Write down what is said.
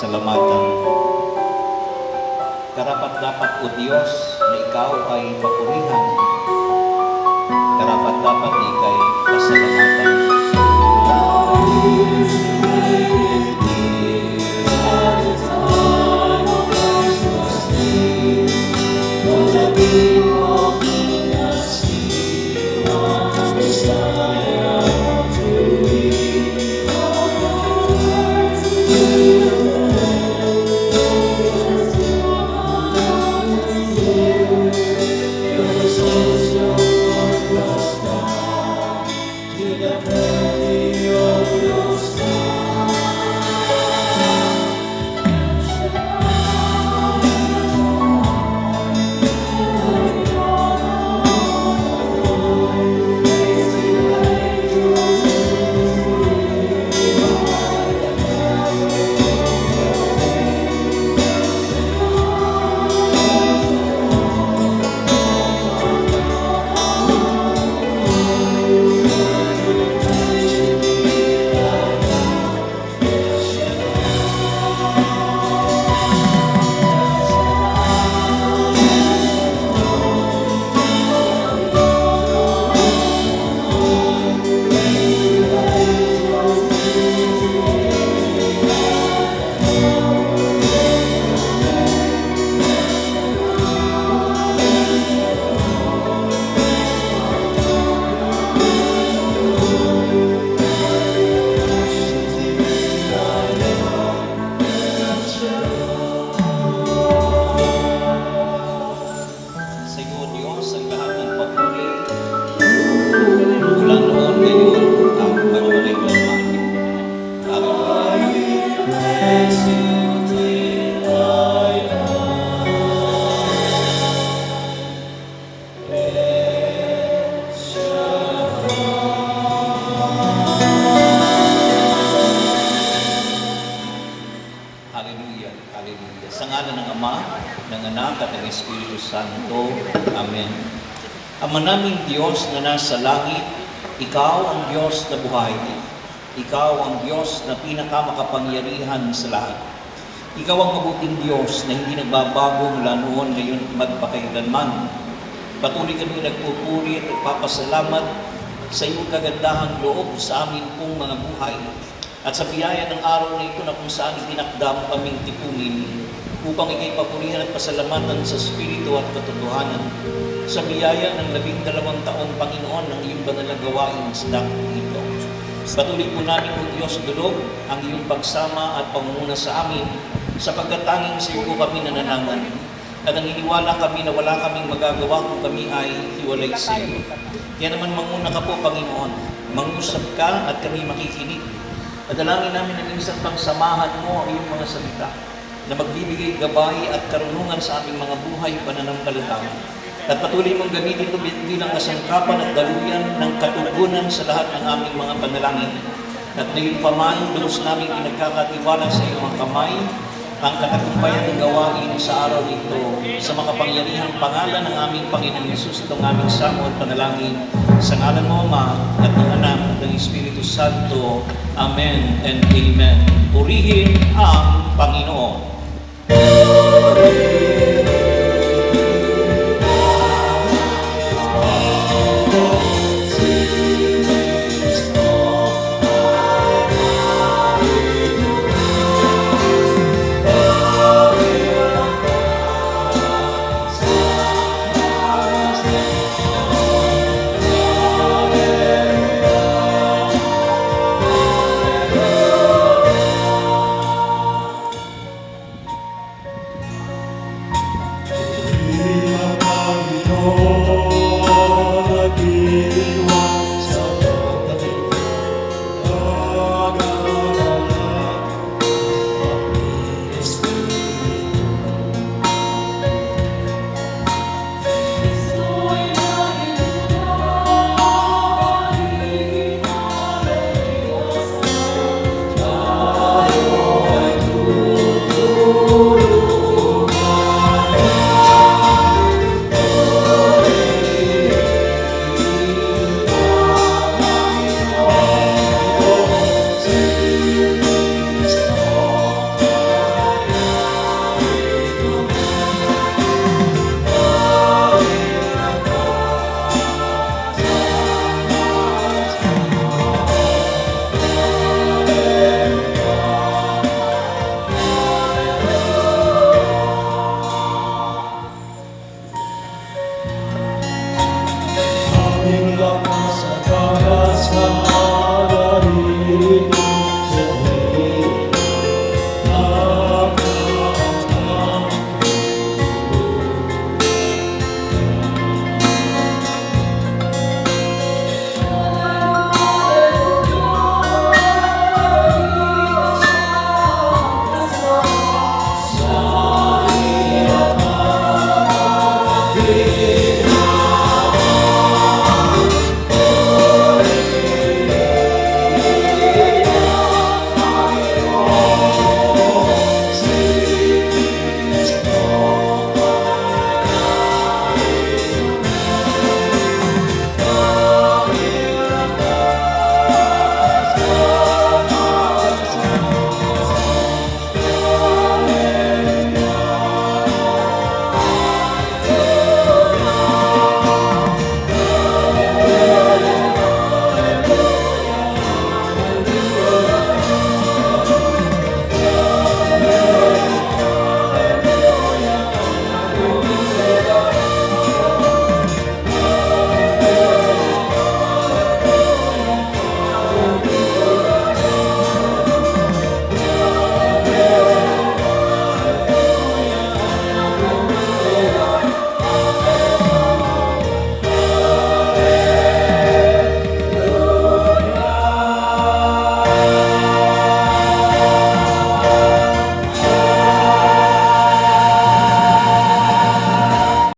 Salamatan. Karapat-dapat o Diyos na ikaw ay papurihan. Karapat-dapat na ikay pasalamatan. Sa ngalan ng Ama, ng Anak at ng Espiritu Santo. Amen. Ama naming Diyos na nasa langit, Ikaw ang Diyos na buhay. Ikaw ang Diyos na pinakamakapangyarihan sa lahat. Ikaw ang mabuting Diyos na hindi nagbabago mula noon, ngayon, magpakailanman. Patuloy kami nagpupuri at nagpapasalamat sa iyong kagandahang loob sa amin pong mga buhay. At sa biyaya ng araw na ito na kung saan itinakda mo kaming tipunin upang ikay papurihan at pasalamatan sa Espiritu at katotohanan sa biyaya ng 12 taong Panginoon ng iyong banal na gawain sa dakong ito. Patuloy po namin, O Diyos, dulog ang iyong pagsama at pangunguna sa amin sapagkat tanging sa iyo kami nananangan at naniniwala kami na wala kaming magagawa kung kami ay hiwalay sa iyo. Kaya naman manguna ka po, Panginoon, mangusap ka at kami makikinig. Padalangin namin na minsan pang samahan mo ang iyong mga salita na magbibigay gabay at karunungan sa aming mga buhay pananampalataya. At patuloy mong gamitin ito bilang kasangkapan at daluyan ng katugunan sa lahat ng aming mga panalangin. At ngayon pa man, lubos namin pinagkakatiwala sa iyong mga kamay ang katagumpayan ng gawain sa araw nito sa makapangyarihang pangalan ng aming Panginoong Yesus, itong aming samo at panalangin sa ngalan mo, Ama, at ng Anak at ng Espiritu Santo. Amen and Amen. Purihin ang Panginoon.